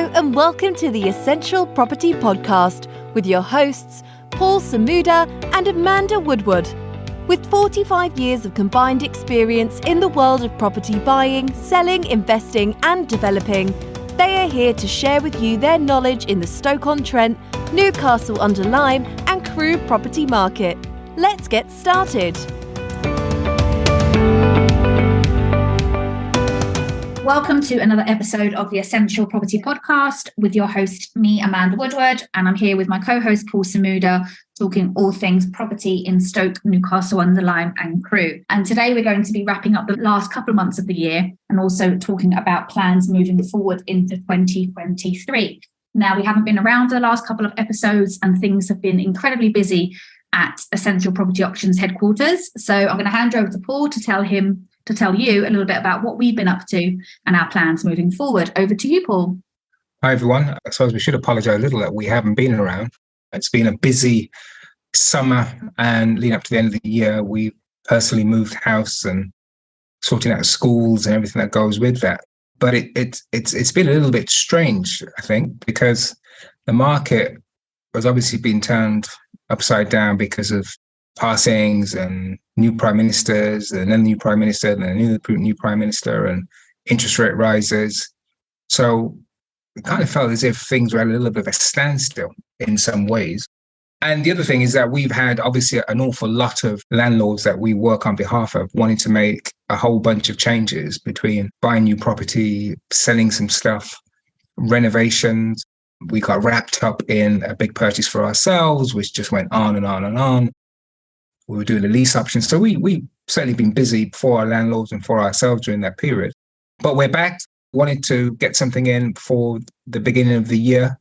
Hello and welcome to the Essential Property Podcast with your hosts, Paul Samuda and Amanda Woodward. With 45 years of combined experience in the world of property buying, selling, investing and developing, they are here to share with you their knowledge in the Stoke-on-Trent, Newcastle-under-Lyme and Crewe property market. Let's get started. Welcome to another episode of the Essential Property Podcast with your host, me, Amanda Woodward, and I'm here with my co-host, Paul Samuda, talking all things property in Stoke, Newcastle-under-Lyme and Crewe. And today we're going to be wrapping up the last couple of months of the year and also talking about plans moving forward into 2023. Now, we haven't been around the last couple of episodes and things have been incredibly busy at Essential Property Auctions headquarters. So I'm going to hand over to Paul to tell you a little bit about what we've been up to and our plans moving forward. Over to you, Paul. Hi, everyone. I suppose we should apologise a little that we haven't been around. It's been a busy summer and leading up to the end of the year, we personally moved house and sorting out schools and everything that goes with that. But it's been a little bit strange, I think, because the market has obviously been turned upside down because of passings and new prime ministers and then new prime minister and then new prime minister and interest rate rises. So it kind of felt as if things were at a little bit of a standstill in some ways. And the other thing is that we've had obviously an awful lot of landlords that we work on behalf of wanting to make a whole bunch of changes between buying new property, selling some stuff, renovations. We got wrapped up in a big purchase for ourselves, which just went on and on and on. We were doing the lease options. So we certainly been busy for our landlords and for ourselves during that period. But we're back, wanted to get something in for the beginning of the year.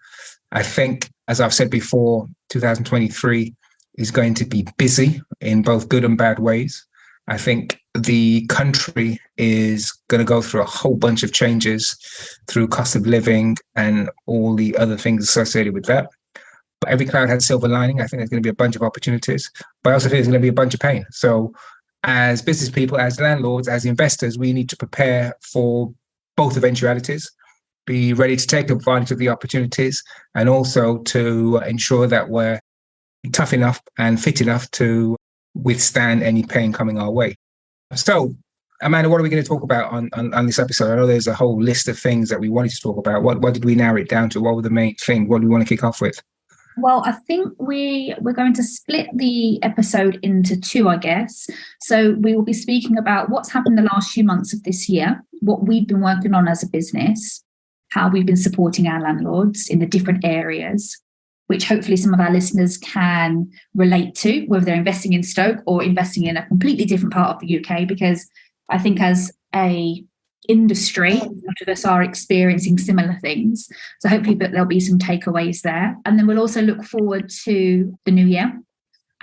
I think, as I've said before, 2023 is going to be busy in both good and bad ways. I think the country is going to go through a whole bunch of changes through cost of living and all the other things associated with that. But every cloud has a silver lining. I think there's going to be a bunch of opportunities, but I also think there's going to be a bunch of pain. So as business people, as landlords, as investors, we need to prepare for both eventualities, be ready to take advantage of the opportunities, and also to ensure that we're tough enough and fit enough to withstand any pain coming our way. So, Amanda, what are we going to talk about on this episode? I know there's a whole list of things that we wanted to talk about. What did we narrow it down to? What were the main things? What do we want to kick off with? Well, I think we're going to split the episode into two, I guess. So we will be speaking about what's happened the last few months of this year, what we've been working on as a business, how we've been supporting our landlords in the different areas, which hopefully some of our listeners can relate to, whether they're investing in Stoke or investing in a completely different part of the UK, because I think as a industry, most of us are experiencing similar things. So hopefully there'll be some takeaways there. And then we'll also look forward to the new year.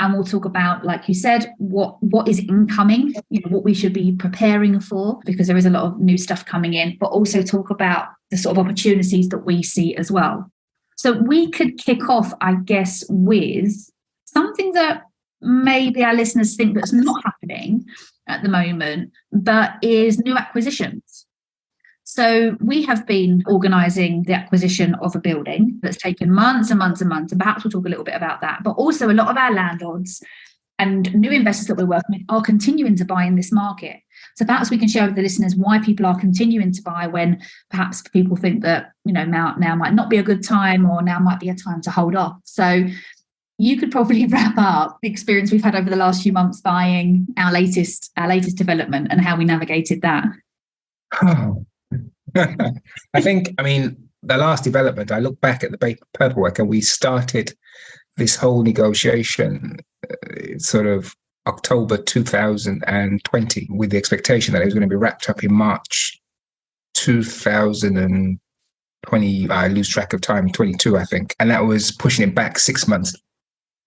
And we'll talk about, like you said, what is incoming, what we should be preparing for, because there is a lot of new stuff coming in, but also talk about the sort of opportunities that we see as well. So we could kick off, I guess, with something that maybe our listeners think that's not happening at the moment, but is new acquisitions. So we have been organising the acquisition of a building that's taken months and months and months, and perhaps we'll talk a little bit about that. But also a lot of our landlords and new investors that we're working with are continuing to buy in this market. So perhaps we can share with the listeners why people are continuing to buy when perhaps people think that, now might not be a good time, or now might be a time to hold off. So you could probably wrap up the experience we've had over the last few months buying our latest development and how we navigated that. Oh. I mean, the last development, I look back at the paperwork and we started this whole negotiation sort of October 2020 with the expectation that it was going to be wrapped up in March 2020. I lose track of time, 22, I think. And that was pushing it back 6 months.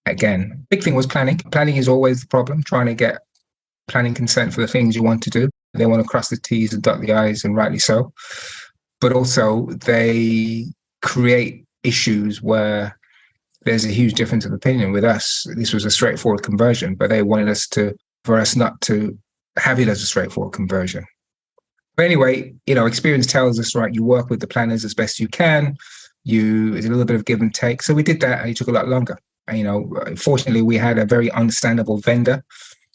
Again, big thing was planning. Planning is always the problem, trying to get planning consent for the things you want to do. They want to cross the T's and dot the I's, and rightly so. But also they create issues where there's a huge difference of opinion. With us, this was a straightforward conversion, but they wanted for us not to have it as a straightforward conversion. But anyway, experience tells us, right, you work with the planners as best you can. It's a little bit of give and take. So we did that, and it took a lot longer. And, fortunately, we had a very understandable vendor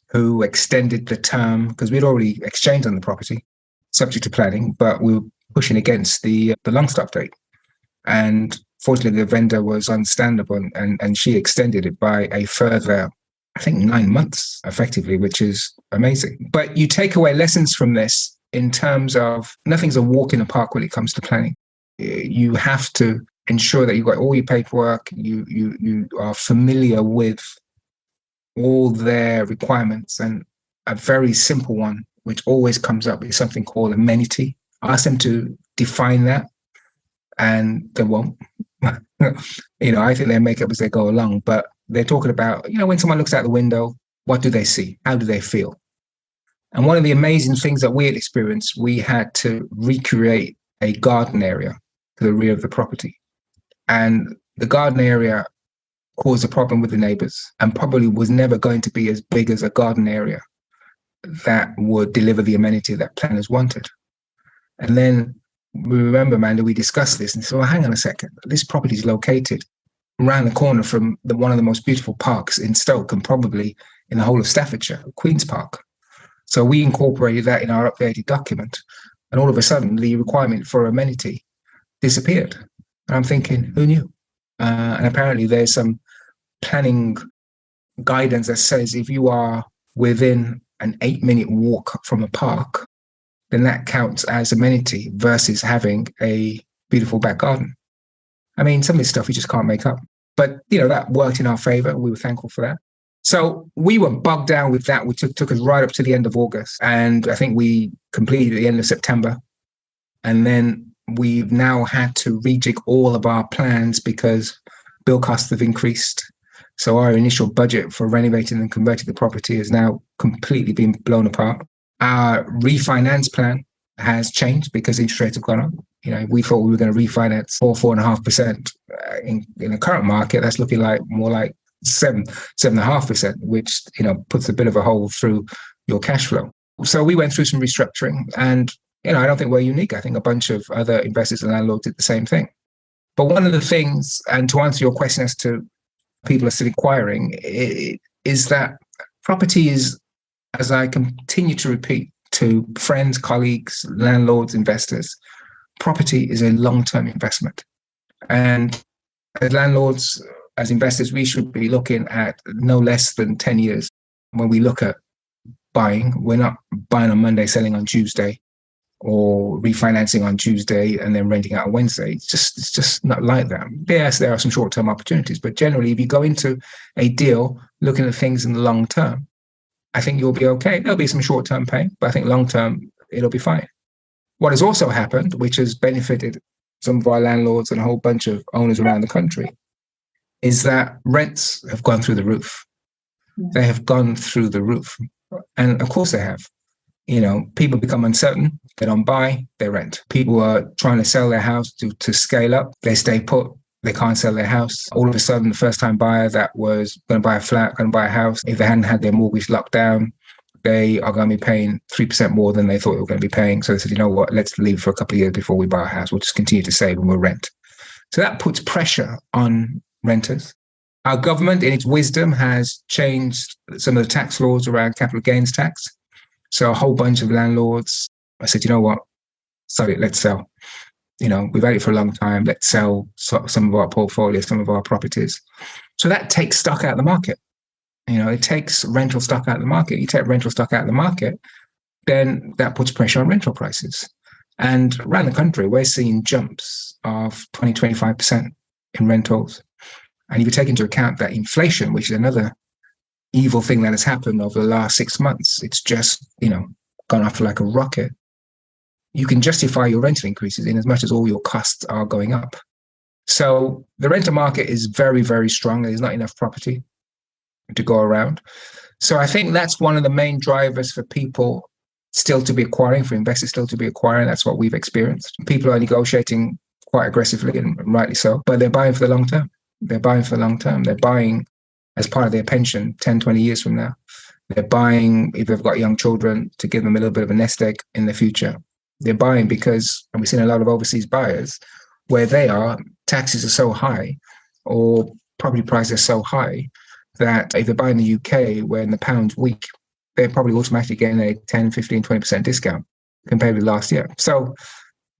who extended the term because we'd already exchanged on the property, subject to planning, but we were pushing against the long stop date. And fortunately, the vendor was understandable, and she extended it by a further, I think, 9 months, effectively, which is amazing. But you take away lessons from this in terms of nothing's a walk in the park when it comes to planning. You have to ensure that you've got all your paperwork, you are familiar with all their requirements. And a very simple one, which always comes up, is something called amenity. Ask them to define that, and they won't. I think they make up as they go along, but they're talking about, when someone looks out the window, what do they see? How do they feel? And one of the amazing things that we had experienced, we had to recreate a garden area to the rear of the property. And the garden area caused a problem with the neighbors and probably was never going to be as big as a garden area that would deliver the amenity that planners wanted. And then we remember, Amanda, we discussed this and said, well, hang on a second. This property is located around the corner from one of the most beautiful parks in Stoke and probably in the whole of Staffordshire, Queen's Park. So we incorporated that in our updated document. And all of a sudden, the requirement for amenity disappeared. And I'm thinking, who knew? And apparently there's some planning guidance that says if you are within an 8-minute walk from a park, then that counts as amenity versus having a beautiful back garden. I mean, some of this stuff you just can't make up. But, that worked in our favor. We were thankful for that. So we were bogged down with that, which took us right up to the end of August. And I think we completed at the end of September. And then we've now had to rejig all of our plans because bill costs have increased. So our initial budget for renovating and converting the property has now completely been blown apart. Our refinance plan has changed because interest rates have gone up. We thought we were going to refinance 4.5%. In the current market, that's looking like more like 7.5%, which puts a bit of a hole through your cash flow. So we went through some restructuring, and I don't think we're unique. I think a bunch of other investors and landlords did the same thing. But one of the things, and to answer your question as to people are still inquiring, is that property is, as I continue to repeat to friends, colleagues, landlords, investors, property is a long-term investment. And as landlords, as investors, we should be looking at no less than 10 years. When we look at buying, we're not buying on Monday, selling on Tuesday, or refinancing on Tuesday and then renting out on Wednesday. It's just not like that. Yes, there are some short-term opportunities, but generally, if you go into a deal looking at things in the long term, I think you'll be okay. There'll be some short-term pain, but I think long-term, it'll be fine. What has also happened, which has benefited some of our landlords and a whole bunch of owners around the country, is that rents have gone through the roof. They have gone through the roof. And of course they have. People become uncertain. They don't buy, they rent. People are trying to sell their house to scale up. They stay put. They can't sell their house. All of a sudden, the first-time buyer that was going to buy a flat, going to buy a house, if they hadn't had their mortgage locked down, they are going to be paying 3% more than they thought they were going to be paying. So they said, you know what, let's leave for a couple of years before we buy a house. We'll just continue to save and we'll rent. So that puts pressure on renters. Our government, in its wisdom, has changed some of the tax laws around capital gains tax. So a whole bunch of landlords, I said, you know what, sorry, let's sell. We've had it for a long time. Let's sell some of our portfolio, some of our properties. So that takes stock out of the market. It takes rental stock out of the market. You take rental stock out of the market, then that puts pressure on rental prices. And around the country, we're seeing jumps of 20, 25% in rentals. And if you take into account that inflation, which is another evil thing that has happened over the last 6 months, it's just, gone off like a rocket. You can justify your rental increases in as much as all your costs are going up. So the rental market is very, very strong. There's not enough property to go around. So I think that's one of the main drivers for people still to be acquiring, for investors still to be acquiring. That's what we've experienced. People are negotiating quite aggressively, and rightly so, but they're buying for the long term. They're buying for the long term. They're buying as part of their pension 10, 20 years from now. They're buying, if they've got young children, to give them a little bit of a nest egg in the future. They're buying because, and we've seen a lot of overseas buyers, where they are, taxes are so high or property prices are so high that if they buy in the UK, where the pound's weak, they're probably automatically getting a 10, 15, 20% discount compared with last year. So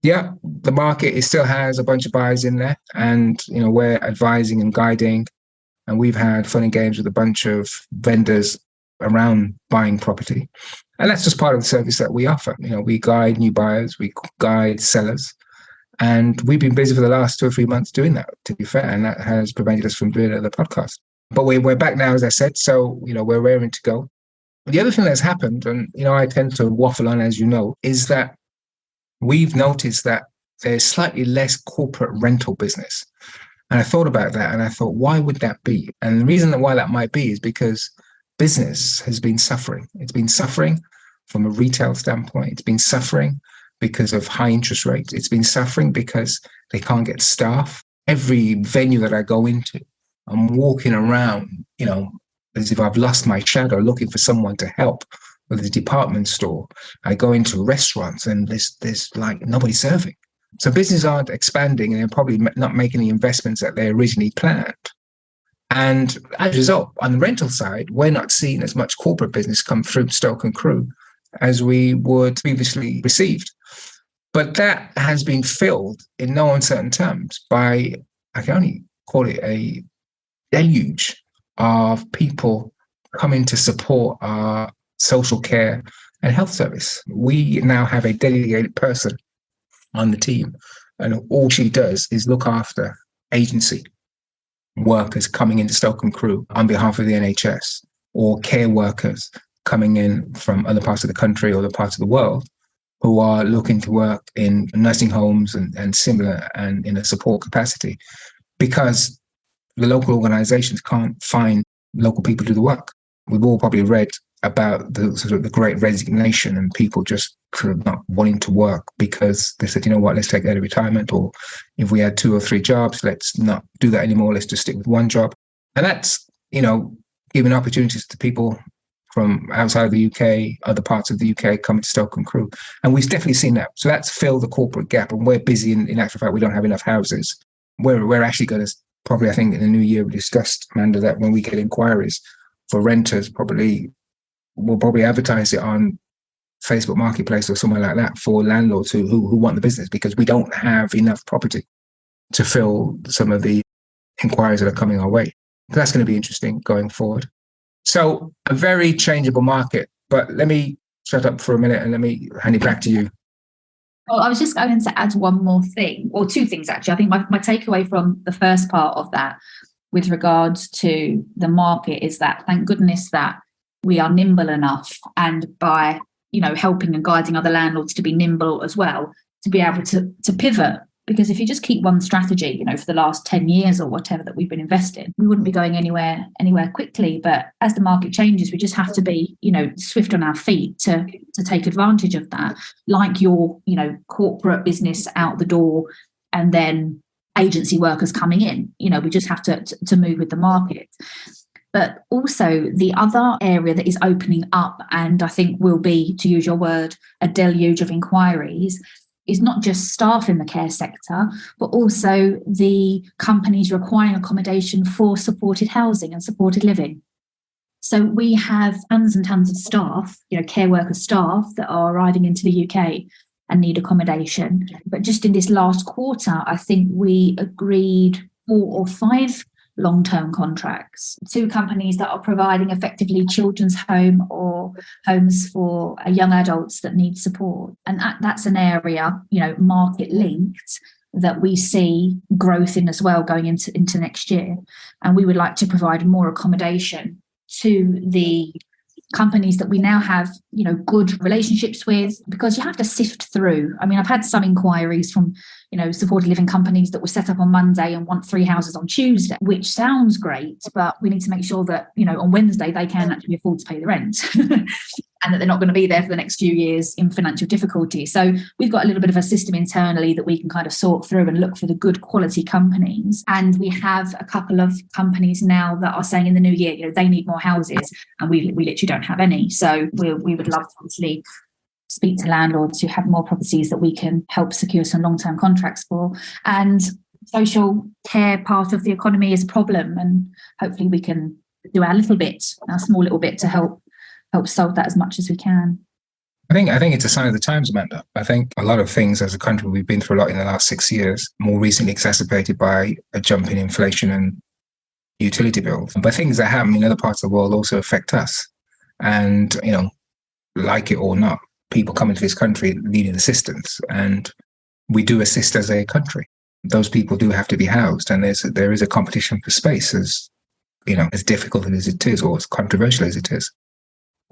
yeah, the market still has a bunch of buyers in there, and we're advising and guiding, and we've had fun and games with a bunch of vendors around buying property, and that's just part of the service that we offer. We guide new buyers, we guide sellers, and we've been busy for the last 2 or 3 months doing that, to be fair, and that has prevented us from doing the podcast. But we're back now, as I said, so we're raring to go. The other thing that's happened, and I tend to waffle on, as you know, is that we've noticed that there's slightly less corporate rental business. And I thought about that and I thought, why would that be? And the reason why that might be is because business has been suffering. It's been suffering from a retail standpoint. It's been suffering because of high interest rates. It's been suffering because they can't get staff. Every venue that I go into, I'm walking around, as if I've lost my shadow, looking for someone to help. With the department store, I go into restaurants and there's like nobody serving. So businesses aren't expanding and they're probably not making the investments that they originally planned. And as a result, on the rental side, we're not seeing as much corporate business come through Stoke and Crew as we would previously received. But that has been filled in no uncertain terms by, I can only call it a deluge of people coming to support our social care and health service. We now have a dedicated person on the team, and all she does is look after agency workers coming into Stoke and Crew on behalf of the NHS, or care workers coming in from other parts of the country or other parts of the world who are looking to work in nursing homes and similar and in a support capacity, because the local organizations can't find local people to do the work. We've all probably read about the sort of the great resignation and people just sort of not wanting to work because they said, let's take early retirement, or if we had 2 or 3 jobs, let's not do that anymore. Let's just stick with one job. And that's, giving opportunities to people from outside of the UK, other parts of the UK coming to Stoke and Crew. And we've definitely seen that. So that's filled the corporate gap, and we're busy in actual fact, we don't have enough houses. We're actually going to probably, I think in the new year, we discussed, Amanda, that when we get inquiries for renters, we'll probably advertise it on Facebook Marketplace or somewhere like that for landlords who want the business, because we don't have enough property to fill some of the inquiries that are coming our way. That's going to be interesting going forward. So a very changeable market, but let me shut up for a minute and let me hand it back to you. Well, I was just going to add one more thing, or 2 things actually. I think my takeaway from the first part of that with regards to the market is that thank goodness that we are nimble enough, and by helping and guiding other landlords to be nimble as well, to be able to pivot. Because if you just keep one strategy, for the last 10 years or whatever that we've been investing, we wouldn't be going anywhere quickly. But as the market changes, we just have to be swift on our feet to take advantage of that, like your corporate business out the door and then agency workers coming in. We just have to move with the market. But also the other area that is opening up, and I think will be, to use your word, a deluge of inquiries, is not just staff in the care sector, but also the companies requiring accommodation for supported housing and supported living. So we have tons and tons of staff, care worker staff that are arriving into the UK and need accommodation. But just in this last quarter, I think we agreed 4 or 5 long-term contracts to companies that are providing effectively children's home or homes for young adults that need support. And that's an area, market linked, that we see growth in as well going into next year. And we would like to provide more accommodation to the companies that we now have, good relationships with, because you have to sift through. I mean, I've had some inquiries from, supported living companies that were set up on Monday and want 3 houses on Tuesday, which sounds great, but we need to make sure that, on Wednesday they can actually afford to pay the rent and that they're not going to be there for the next few years in financial difficulty. So we've got a little bit of a system internally that we can kind of sort through and look for the good quality companies. And we have a couple of companies now that are saying in the new year, they need more houses, and we literally don't have any. So we would love to obviously speak to landlords who have more properties that we can help secure some long-term contracts for. And social care part of the economy is a problem, and hopefully we can do our small little bit to help solve that as much as we can. I think it's a sign of the times, Amanda. I think a lot of things as a country, we've been through a lot in the last 6 years, more recently exacerbated by a jump in inflation and utility bills. But things that happen in other parts of the world also affect us. And, like it or not, people come into this country needing assistance, and we do assist as a country. Those people do have to be housed, and there is a competition for space, as as difficult as it is, or as controversial as it is.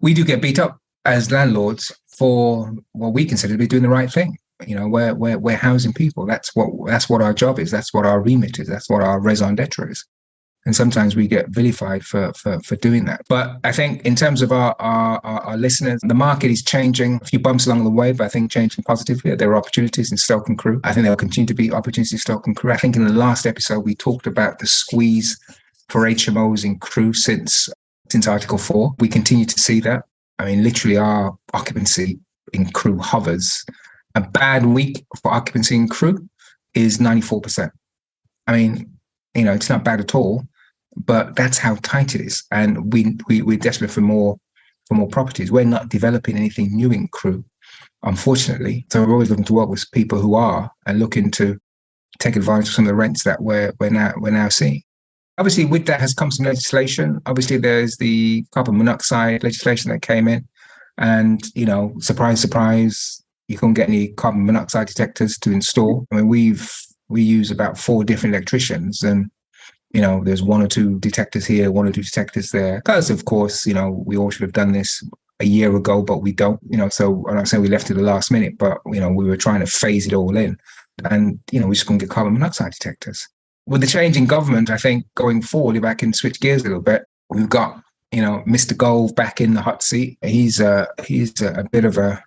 We do get beat up as landlords for what we consider to be doing the right thing. We're housing people. That's what our job is. That's what our remit is. That's what our raison d'etre is. And sometimes we get vilified for doing that. But I think in terms of our listeners, the market is changing. A few bumps along the way, but I think changing positively. There are opportunities in Stoke and Crewe. I think there will continue to be opportunities in Stoke and Crewe. I think in the last episode, we talked about the squeeze for HMOs in Crewe since Article 4. We continue to see that. I mean, literally our occupancy in Crewe hovers. A bad week for occupancy in Crewe is 94%. I mean, it's not bad at all, but that's how tight it is. And we're desperate for more properties. We're not developing anything new in Crewe, unfortunately. So we're always looking to work with people who are, and looking to take advantage of some of the rents that we're now seeing. Obviously, with that has come some legislation. Obviously, there's the carbon monoxide legislation that came in. And, surprise, surprise, you couldn't get any carbon monoxide detectors to install. I mean, we use about 4 different electricians, and, there's 1 or 2 detectors here, 1 or 2 detectors there. Because, of course, we all should have done this a year ago, but we don't, so I'm not saying we left it at the last minute, but, we were trying to phase it all in. And, we just couldn't get carbon monoxide detectors. With the change in government, I think going forward, if I can switch gears a little bit, we've got, Mr. Gove back in the hot seat. He's a bit of a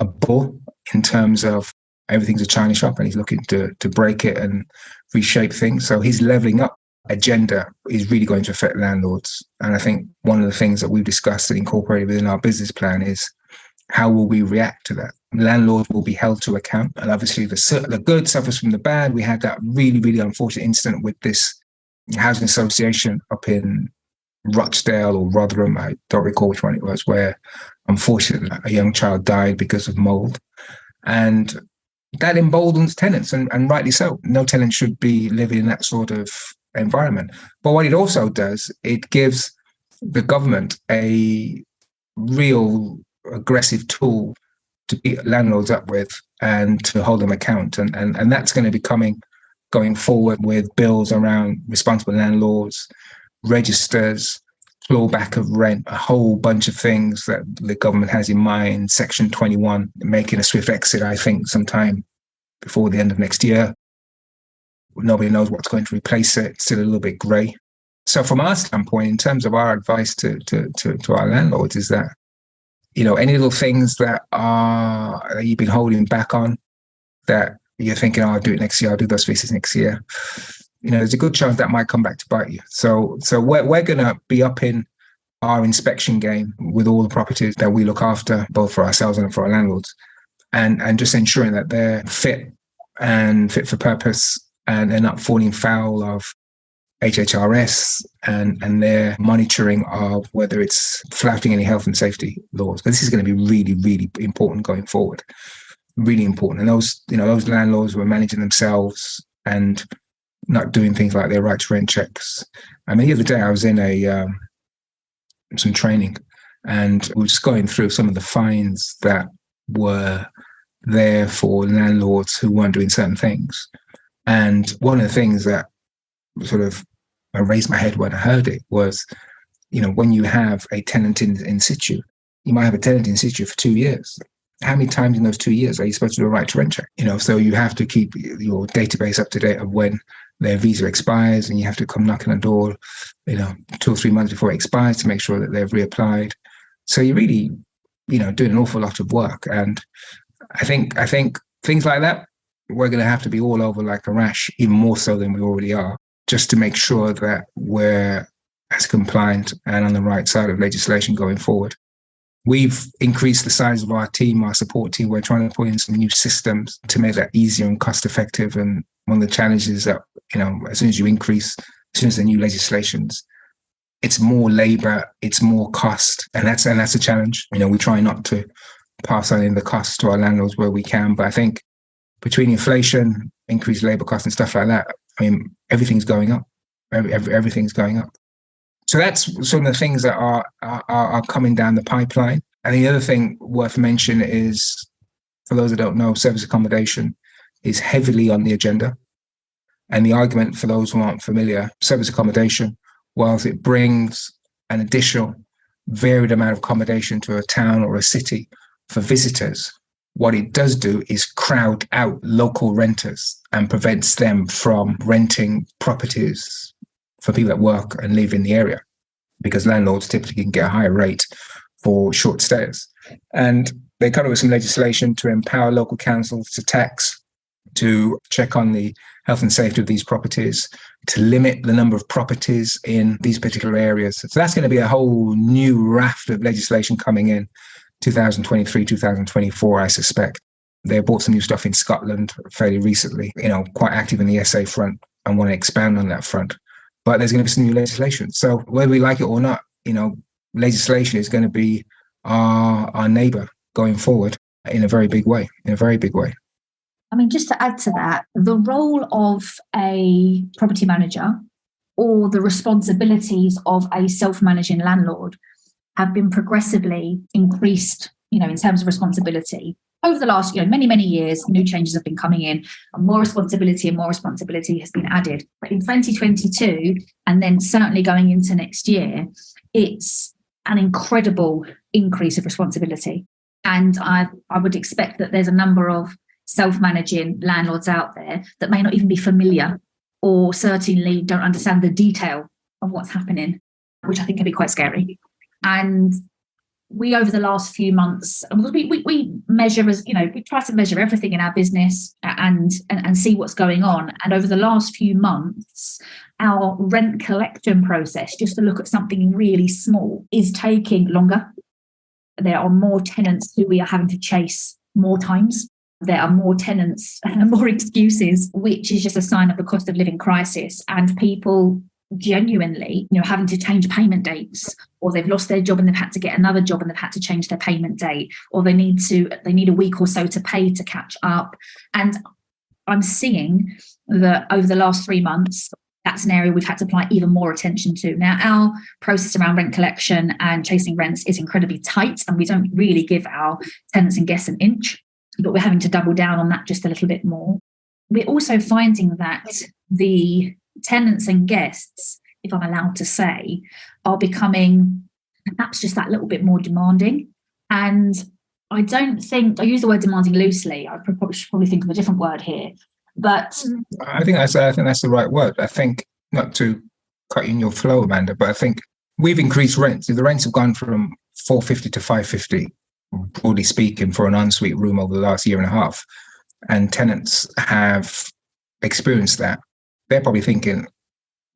bull in terms of everything's a China shop, and he's looking to break it and reshape things. So his levelling up agenda is really going to affect landlords. And I think one of the things that we've discussed and incorporated within our business plan is how will we react to that? Landlords will be held to account. And obviously the good suffers from the bad. We had that really, really unfortunate incident with this housing association up in Rochdale or Rotherham, I don't recall which one it was, where unfortunately a young child died because of mold. And that emboldens tenants, and rightly so. No tenant should be living in that sort of environment. But what it also does, it gives the government a real aggressive tool to beat landlords up with and to hold them account. And that's going to be coming going forward with bills around responsible landlords, registers, clawback of rent, a whole bunch of things that the government has in mind. Section 21, making a swift exit, I think, sometime before the end of next year. Nobody knows what's going to replace it. It's still a little bit grey. So from our standpoint, in terms of our advice to our landlords is that, any little things that you've been holding back on, that you're thinking, I'll do it next year, I'll do those fixes next year. There's a good chance that might come back to bite you. So we're going to be up in our inspection game with all the properties that we look after, both for ourselves and for our landlords, and just ensuring that they're fit for purpose, and they're not falling foul of HHRS and their monitoring of whether it's flouting any health and safety laws. But this is going to be really, really important going forward. Really important. And those landlords were managing themselves and not doing things like their right to rent checks. I mean, the other day I was in some training, and we were just going through some of the fines that were there for landlords who weren't doing certain things. And one of the things that sort of I raised my head when I heard it was, when you have a tenant in situ, you might have a tenant in situ for 2 years. How many times in those 2 years are you supposed to do a right to rent check? So you have to keep your database up to date of when their visa expires, and you have to come knocking on the door, 2 or 3 months before it expires to make sure that they've reapplied. So you're really, doing an awful lot of work. And I think things like that, we're going to have to be all over like a rash, even more so than we already are, just to make sure that we're as compliant and on the right side of legislation going forward. We've increased the size of our team, our support team. We're trying to put in some new systems to make that easier and cost effective. And one of the challenges that, as soon as you increase, as soon as the new legislations, it's more labor, it's more cost. And that's a challenge. We try not to pass on in the costs to our landlords where we can. But I think between inflation, increased labor costs and stuff like that, everything's going up. Everything's going up. So that's some of the things that are coming down the pipeline. And the other thing worth mentioning is, for those that don't know, service accommodation is heavily on the agenda. And the argument for those who aren't familiar, service accommodation, whilst it brings an additional varied amount of accommodation to a town or a city for visitors, what it does do is crowd out local renters and prevents them from renting properties for people that work and live in the area, because landlords typically can get a higher rate for short stays. And they come up with some legislation to empower local councils to tax, to check on the health and safety of these properties, to limit the number of properties in these particular areas. So that's going to be a whole new raft of legislation coming in 2023, 2024, I suspect. They bought some new stuff in Scotland fairly recently, quite active in the SA front and want to expand on that front. But there's going to be some new legislation. So whether we like it or not, legislation is going to be our neighbour going forward in a very big way, Just to add to that, the role of a property manager or the responsibilities of a self-managing landlord have been progressively increased, in terms of responsibility. Over the last, many, many years, new changes have been coming in, and more responsibility has been added. But in 2022, and then certainly going into next year, it's an incredible increase of responsibility. And I would expect that there's a number of self-managing landlords out there that may not even be familiar, or certainly don't understand the detail of what's happening, which I think can be quite scary. And we, over the last few months, we measure, as we try to measure everything in our business and see what's going on. And over the last few months, our rent collection process, just to look at something really small, is taking longer. There are more tenants who we are having to chase more times. There are more tenants and more excuses, which is just a sign of the cost of living crisis, and people genuinely, having to change payment dates, or they've lost their job and they've had to get another job and they've had to change their payment date, or they need a week or so to pay to catch up. And I'm seeing that over the last 3 months, that's an area we've had to apply even more attention to. Now, our process around rent collection and chasing rents is incredibly tight, and we don't really give our tenants and guests an inch, but we're having to double down on that just a little bit more. We're also finding that the tenants and guests, if I'm allowed to say, are becoming perhaps just that little bit more demanding. And I don't think, I use the word demanding loosely, I should probably think of a different word here, but I think that's the right word. I think, not to cut in your flow, Amanda, but I think we've increased rents. The rents have gone from $450 to $550, broadly speaking, for an ensuite room over the last year and a half. And tenants have experienced that. They're probably thinking,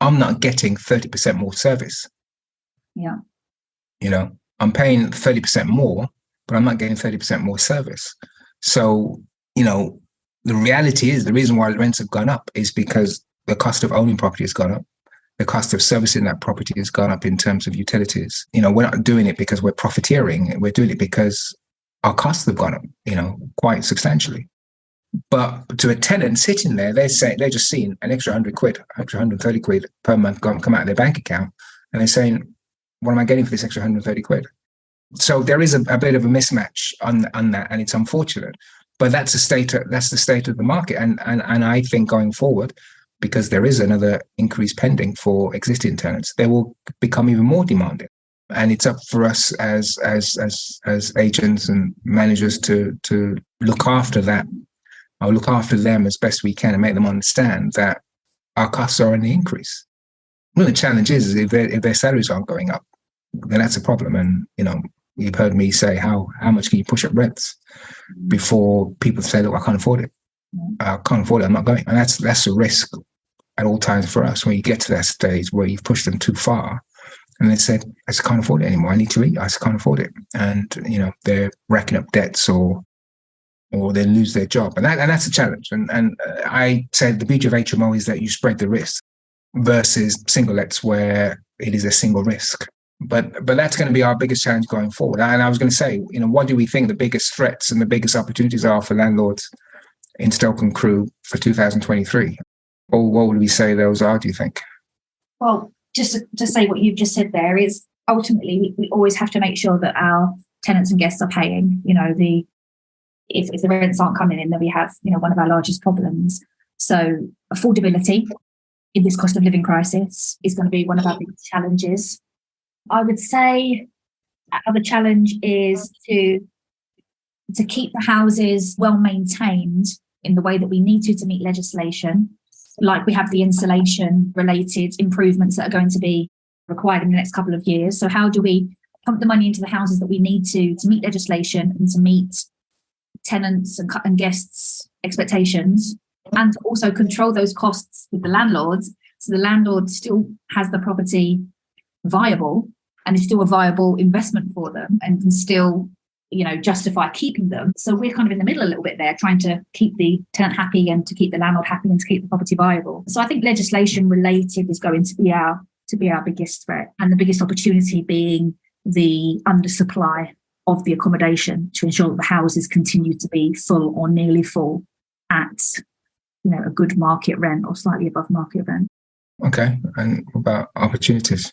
I'm not getting 30% more service. Yeah. I'm paying 30% more, but I'm not getting 30% more service. So, the reality is, the reason why the rents have gone up is because the cost of owning property has gone up. The cost of servicing that property has gone up in terms of utilities. We're not doing it because we're profiteering. We're doing it because our costs have gone up, quite substantially. But to a tenant sitting there, they're just seeing an extra £100, extra £130 per month come out of their bank account, and they're saying, "What am I getting for this extra £130?" So there is a bit of a mismatch on that, and it's unfortunate. But that's the state of the market, and I think going forward, because there is another increase pending for existing tenants, they will become even more demanding. And it's up for us as agents and managers to look after that. I'll look after them as best we can and make them understand that our costs are on the increase. One of the challenges is if their salaries aren't going up, then that's a problem. And, you've heard me say, how much can you push up rents before people say, look, I can't afford it. I can't afford it, I'm not going. And that's a risk at all times for us when you get to that stage where you've pushed them too far And they said, I just can't afford it anymore. I need to eat. I just can't afford it. And, they're racking up debts or they lose their job. And that's a challenge. And I said the beauty of HMO is that you spread the risk versus single lets where it is a single risk. But that's going to be our biggest challenge going forward. And I was going to say, what do we think the biggest threats and the biggest opportunities are for landlords in Stoke and Crewe for 2023? Or what would we say those are, do you think? Well, just to say what you've just said there is ultimately we always have to make sure that our tenants and guests are paying. If the rents aren't coming in, then we have one of our largest problems. So affordability in this cost of living crisis is going to be one of our biggest challenges. I would say another challenge is to keep the houses well maintained in the way that we need to meet legislation. Like we have the insulation related improvements that are going to be required in the next couple of years. So how do we pump the money into the houses that we need to meet legislation and to meet tenants and guests' expectations, and to also control those costs with the landlords, so the landlord still has the property viable and is still a viable investment for them and can still justify keeping them. So we're kind of in the middle a little bit there, trying to keep the tenant happy and to keep the landlord happy and to keep the property viable. So I think legislation related is going to be our biggest threat, and the biggest opportunity being the undersupply of the accommodation to ensure that the houses continue to be full or nearly full at a good market rent or slightly above market rent. Okay. And what about opportunities?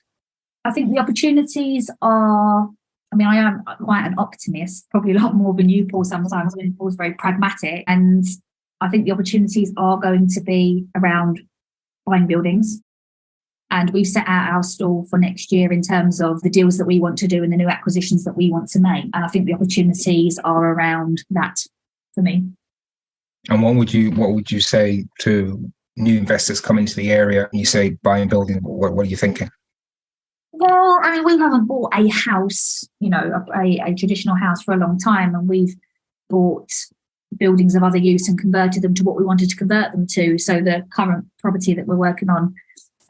I think the opportunities are, I am quite an optimist, probably a lot more than you, Paul, sometimes. Paul's very pragmatic. And I think the opportunities are going to be around buying buildings. And we've set out our stall for next year in terms of the deals that we want to do and the new acquisitions that we want to make. And I think the opportunities are around that for me. And what would you say to new investors coming into the area? You say buying buildings. What are you thinking? Well, we haven't bought a house, a traditional house for a long time, and we've bought buildings of other use and converted them to what we wanted to convert them to. So the current property that we're working on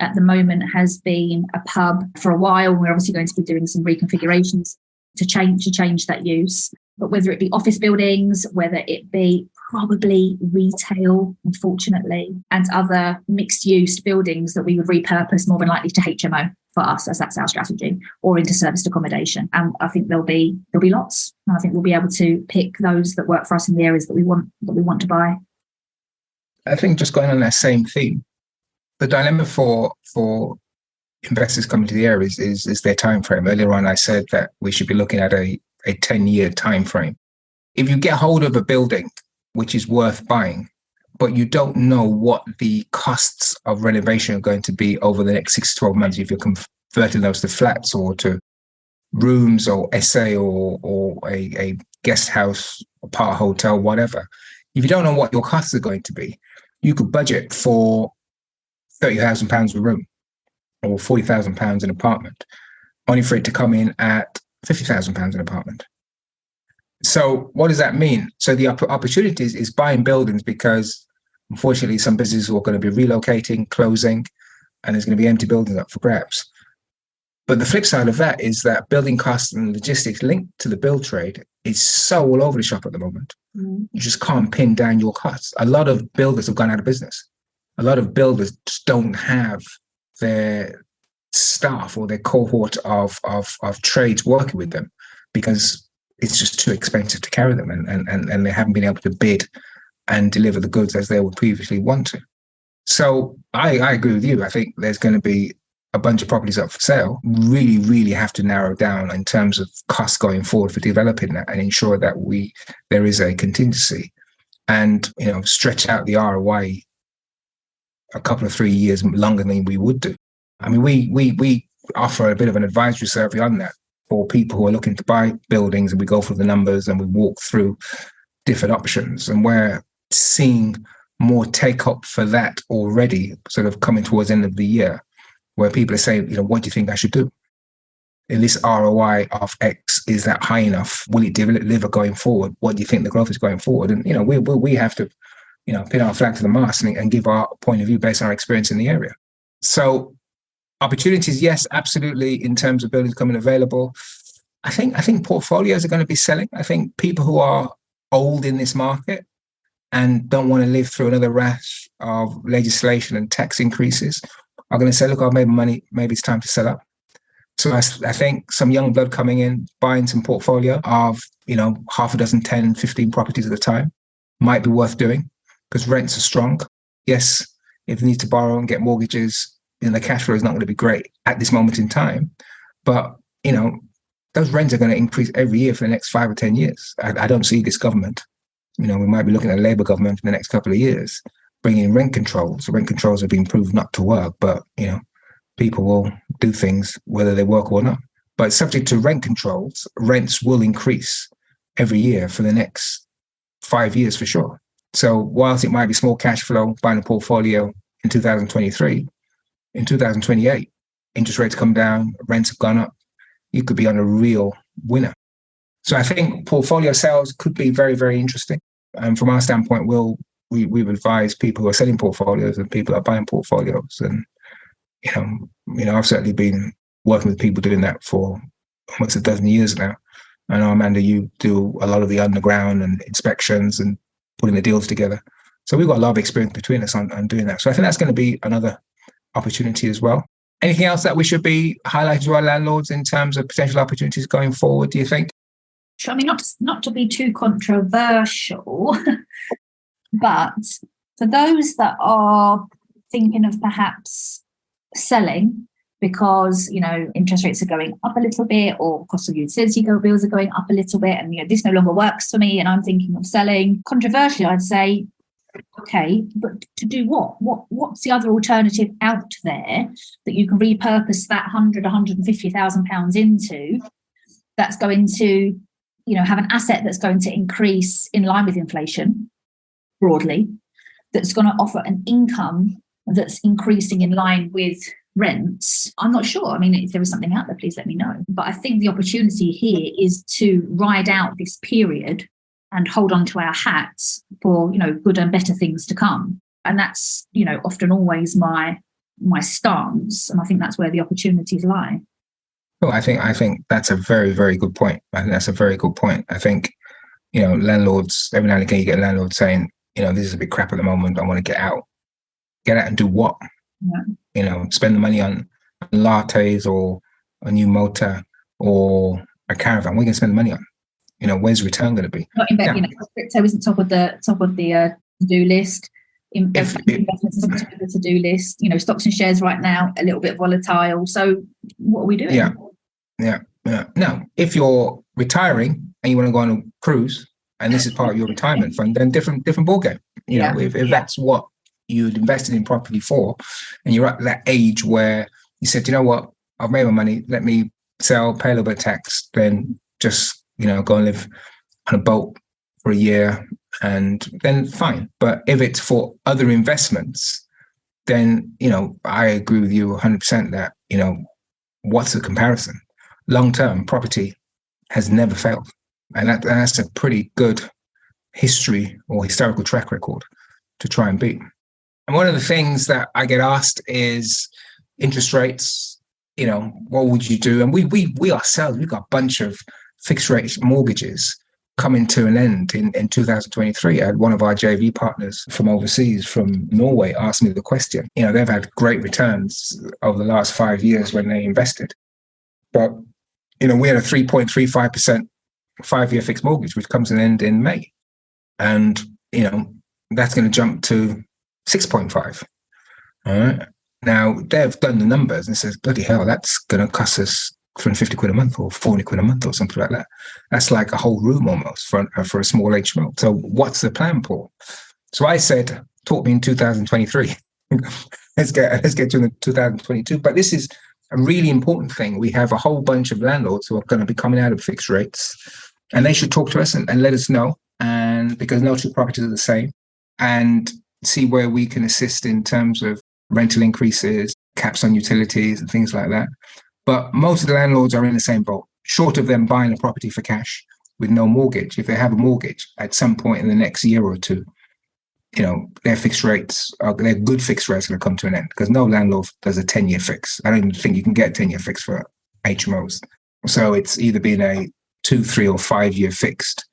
at the moment has been a pub for a while. We're obviously going to be doing some reconfigurations to change that use. But whether it be office buildings, whether it be probably retail, unfortunately, and other mixed-use buildings that we would repurpose more than likely to HMO for us, as that's our strategy, or into serviced accommodation. And I think there'll be lots. And I think we'll be able to pick those that work for us in the areas that we want to buy. I think just going on that same theme, the dilemma for investors coming to the area is their time frame. Earlier on, I said that we should be looking at a 10-year time frame. If you get hold of a building which is worth buying, but you don't know what the costs of renovation are going to be over the next 6 to 12 months, if you're converting those to flats or to rooms or SA or a guest house, apart hotel, whatever, if you don't know what your costs are going to be, you could budget for £30,000 a room or £40,000 an apartment, only for it to come in at £50,000 an apartment. So what does that mean? So the opportunities is buying buildings, because unfortunately some businesses are going to be relocating, closing, and there's going to be empty buildings up for grabs. But the flip side of that is that building costs and logistics linked to the build trade is so all over the shop at the moment. You just can't pin down your costs. A lot of builders have gone out of business. A lot of builders just don't have their staff or their cohort of trades working with them because it's just too expensive to carry them, and they haven't been able to bid and deliver the goods as they would previously want to. So I agree with you. I think there's going to be a bunch of properties up for sale. Really, really have to narrow down in terms of costs going forward for developing that and ensure that there is a contingency and stretch out the ROI a couple of 3 years longer than we would do. I mean, we offer a bit of an advisory survey on that for people who are looking to buy buildings, and we go through the numbers and we walk through different options, and we're seeing more take up for that already, sort of coming towards the end of the year, where people are saying, what do you think I should do? In this ROI of X, is that high enough? Will it deliver going forward? What do you think the growth is going forward? And we have to pin our flag to the mast and give our point of view based on our experience in the area. So Opportunities, yes, absolutely. In terms of buildings coming available, I think portfolios are going to be selling. I think people who are old in this market and don't want to live through another rash of legislation and tax increases are going to say, look, I've made money. Maybe it's time to sell up. So I think some young blood coming in, buying some portfolio of, half a dozen, 10, 15 properties at a time might be worth doing because rents are strong. Yes, if you need to borrow and get mortgages, the cash flow is not going to be great at this moment in time. But, those rents are going to increase every year for the next 5 or 10 years. I don't see this government. We might be looking at a Labour government in the next couple of years, bringing in rent controls. Rent controls have been proved not to work, but, people will do things whether they work or not. But subject to rent controls, rents will increase every year for the next 5 years for sure. So whilst it might be small cash flow buying a portfolio in 2023, in 2028, interest rates come down, rents have gone up, you could be on a real winner. So I think portfolio sales could be very, very interesting. And from our standpoint, we've advised people who are selling portfolios and people who are buying portfolios. And, I've certainly been working with people doing that for almost a dozen years now. I know, Amanda, you do a lot of the underground and inspections and putting the deals together. So we've got a lot of experience between us on doing that. So I think that's going to be another opportunity as well. Anything else that we should be highlighting to our landlords in terms of potential opportunities going forward, do you think? I mean, not to be too controversial, but for those that are thinking of perhaps selling because, interest rates are going up a little bit or cost of utility bills are going up a little bit and, this no longer works for me and I'm thinking of selling. Controversially, I'd say, okay, but to do what? What's the other alternative out there that you can repurpose that £150,000 into that's going to, have an asset that's going to increase in line with inflation broadly, that's going to offer an income that's increasing in line with rents? I'm not sure. I mean, if there is something out there, please let me know. But I think the opportunity here is to ride out this period and hold on to our hats for, good and better things to come. And that's, often always my stance. And I think that's where the opportunities lie. Well, I think that's a very, very good point. I think that's a very good point. I think, landlords, every now and again you get landlords saying, this is a bit crap at the moment. I want to get out. Get out and do what? Yeah. Spend the money on lattes or a new motor or a caravan. What are you going to spend the money on? Where's the return going to be? Not crypto isn't top of the to-do list. Investments is on top of the to-do list. Stocks and shares right now a little bit volatile. So what are we doing? Yeah. Now, if you're retiring and you want to go on a cruise, and this is part of your retirement fund, then different ballgame. If that's what you'd invested in property for, and you're at that age where you said, what, I've made my money, let me sell, pay a little bit of tax, then just go and live on a boat for a year, and then fine. But if it's for other investments, then, I agree with you 100% that, what's the comparison? Long-term property has never failed. And that's a pretty good history or historical track record to try and beat. And one of the things that I get asked is interest rates, what would you do? And we ourselves, we've got a bunch of fixed rate mortgages coming to an end in 2023. I had one of our JV partners from overseas, from Norway, ask me the question. They've had great returns over the last 5 years when they invested. But, we had a 3.35% 5-year fixed mortgage, which comes to an end in May. And, that's going to jump to 6.5. All right. Now, they've done the numbers and says, bloody hell, that's going to cost us 250 quid a month or 40 quid a month or something like that. That's like a whole room almost for a small HMO. So what's the plan, Paul? So I said, talk me in 2023. let's get to 2022. But this is a really important thing. We have a whole bunch of landlords who are going to be coming out of fixed rates, and they should talk to us and let us know. And because no two properties are the same, and see where we can assist in terms of rental increases, caps on utilities and things like that. But most of the landlords are in the same boat, short of them buying a property for cash with no mortgage. If they have a mortgage at some point in the next year or two, their fixed rates, their good fixed rates are going to come to an end, because no landlord does a 10-year fix. I don't even think you can get a 10-year fix for HMOs. So it's either been a 2, 3 or 5 year fixed,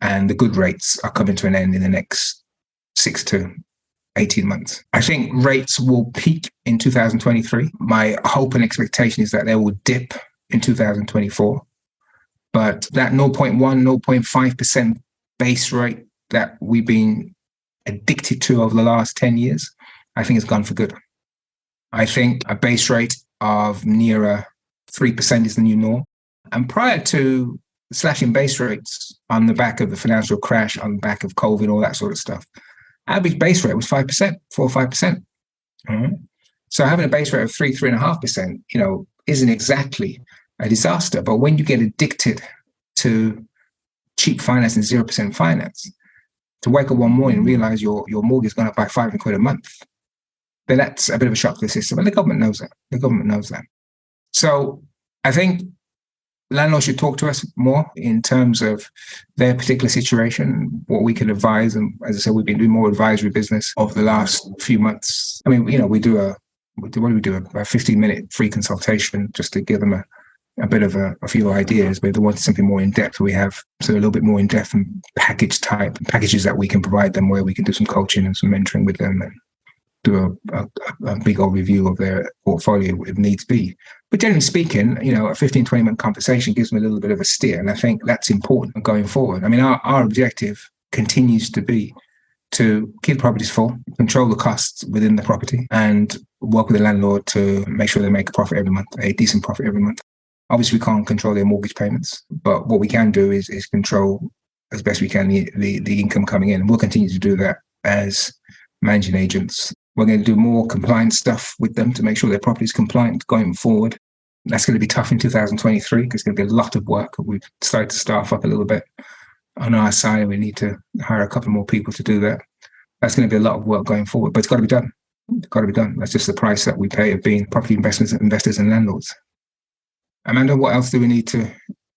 and the good rates are coming to an end in the next 6 to 18 months. I think rates will peak in 2023. My hope and expectation is that they will dip in 2024. But that 0.1, 0.5% base rate that we've been addicted to over the last 10 years, I think it's gone for good. I think a base rate of nearer 3% is the new norm. And prior to slashing base rates on the back of the financial crash, on the back of COVID, all that sort of stuff, average base rate was 5%, 4 or 5%. So having a base rate of 3.5%, isn't exactly a disaster. But when you get addicted to cheap finance and 0% finance, to wake up one morning and realize your mortgage is going up by £500 a month, then that's a bit of a shock to the system. And the government knows that. So I think landlords should talk to us more in terms of their particular situation, what we can advise. And as I said, we've been doing more advisory business over the last few months. I mean, we do a 15-minute free consultation just to give them a bit of a few ideas. But if they want something more in depth, we have a little bit more in depth and packages that we can provide them, where we can do some coaching and some mentoring with them and do a big old review of their portfolio if needs be. But generally speaking, a 15, 20-minute conversation gives them a little bit of a steer. And I think that's important going forward. I mean, our objective continues to be to keep the properties full, control the costs within the property, and work with the landlord to make sure they make a profit every month, a decent profit every month. Obviously, we can't control their mortgage payments, but what we can do is control as best we can the income coming in. And we'll continue to do that as managing agents. We're going to do more compliance stuff with them to make sure their property is compliant going forward. That's going to be tough in 2023 because it's going to be a lot of work. We've started to staff up a little bit on our side. We need to hire a couple more people to do that. That's going to be a lot of work going forward, but it's got to be done. It's got to be done. That's just the price that we pay of being property investors and landlords. Amanda, what else do we need to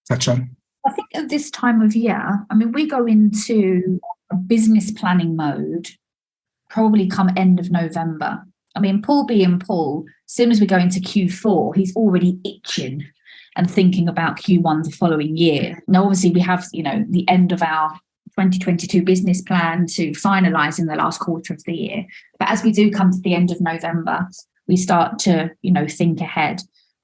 touch on? I think at this time of year, we go into a business planning mode probably come end of November. Paul being Paul, as soon as we go into Q4, he's already itching and thinking about Q1 the following year. Now, obviously, we have, the end of our 2022 business plan to finalise in the last quarter of the year. But as we do come to the end of November, we start to, think ahead.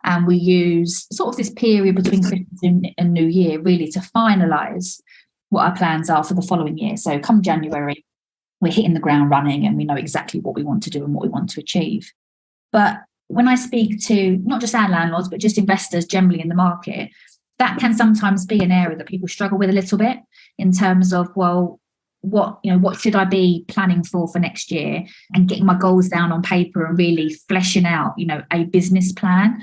And we use sort of this period between Christmas and New Year really to finalise what our plans are for the following year. So come January, we're hitting the ground running and we know exactly what we want to do and what we want to achieve. But when I speak to not just our landlords, but just investors generally in the market, that can sometimes be an area that people struggle with a little bit in terms of, well, what should I be planning for next year, and getting my goals down on paper and really fleshing out, a business plan.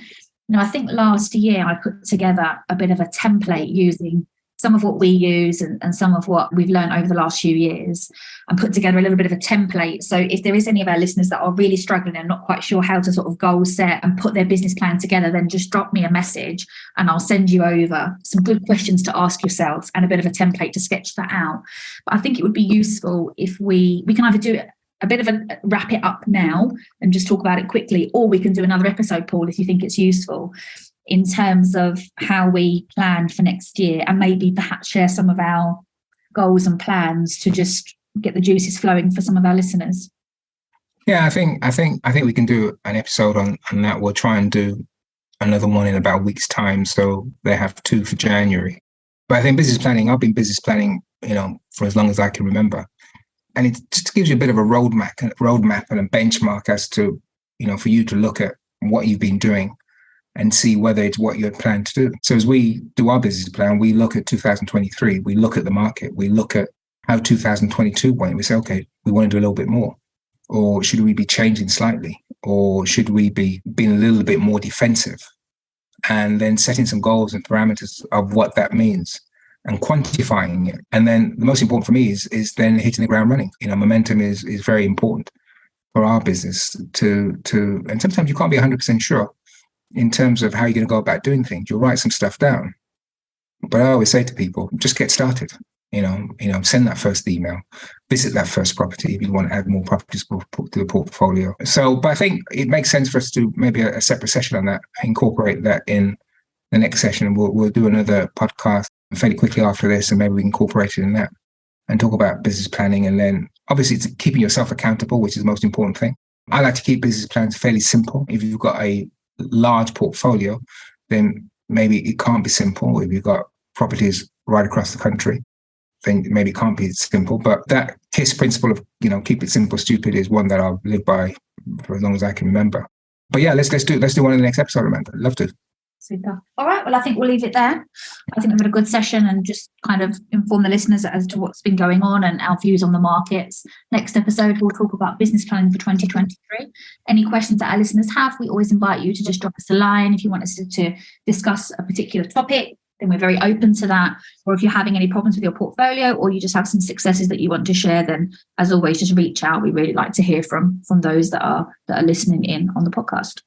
I think last year I put together a bit of a template using some of what we use and some of what we've learned over the last few years, and put together a little bit of a template. So if there is any of our listeners that are really struggling and not quite sure how to sort of goal set and put their business plan together, then just drop me a message and I'll send you over some good questions to ask yourselves and a bit of a template to sketch that out. But I think it would be useful if we can either do a bit of a wrap it up now and just talk about it quickly, or we can do another episode, Paul, if you think it's useful, in terms of how we plan for next year, and maybe perhaps share some of our goals and plans to just get the juices flowing for some of our listeners. Yeah, I think we can do an episode on that. We'll try and do another one in about a week's time, so they have 2 for January. But I think business planning, I've been business planning, for as long as I can remember. And it just gives you a bit of a roadmap and a benchmark as to, for you to look at what you've been doing and see whether it's what you had planned to do. So as we do our business plan, we look at 2023, we look at the market, we look at how 2022 went. We say, okay, we want to do a little bit more. Or should we be changing slightly? Or should we be being a little bit more defensive? And then setting some goals and parameters of what that means and quantifying it. And then the most important for me is then hitting the ground running. Momentum is very important for our business to and sometimes you can't be 100% sure in terms of how you're going to go about doing things. You'll write some stuff down. But I always say to people, just get started. send that first email, visit that first property if you want to add more properties to the portfolio. So, but I think it makes sense for us to do maybe a separate session on that, incorporate that in the next session. And we'll do another podcast fairly quickly after this, and maybe we incorporate it in that and talk about business planning. And then obviously it's keeping yourself accountable, which is the most important thing. I like to keep business plans fairly simple. If you've got a large portfolio, then maybe it can't be simple. If you've got properties right across the country, then maybe it can't be simple. But that KISS principle of, keep it simple, stupid is one that I'll live by for as long as I can remember. But yeah, let's do one in the next episode, Amanda. I'd love to. Super. All right. Well, I think we'll leave it there. I think we've had a good session and just kind of inform the listeners as to what's been going on and our views on the markets. Next episode, we'll talk about business planning for 2023. Any questions that our listeners have, we always invite you to just drop us a line. If you want us to discuss a particular topic, then we're very open to that. Or if you're having any problems with your portfolio, or you just have some successes that you want to share, then as always, just reach out. We really like to hear from those that are listening in on the podcast.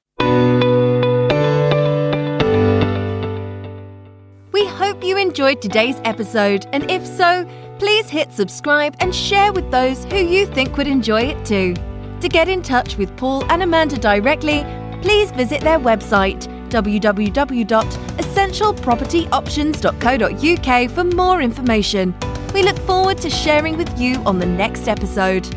We hope you enjoyed today's episode, and if so, please hit subscribe and share with those who you think would enjoy it too. To get in touch with Paul and Amanda directly, please visit their website www.essentialpropertyoptions.co.uk for more information. We look forward to sharing with you on the next episode.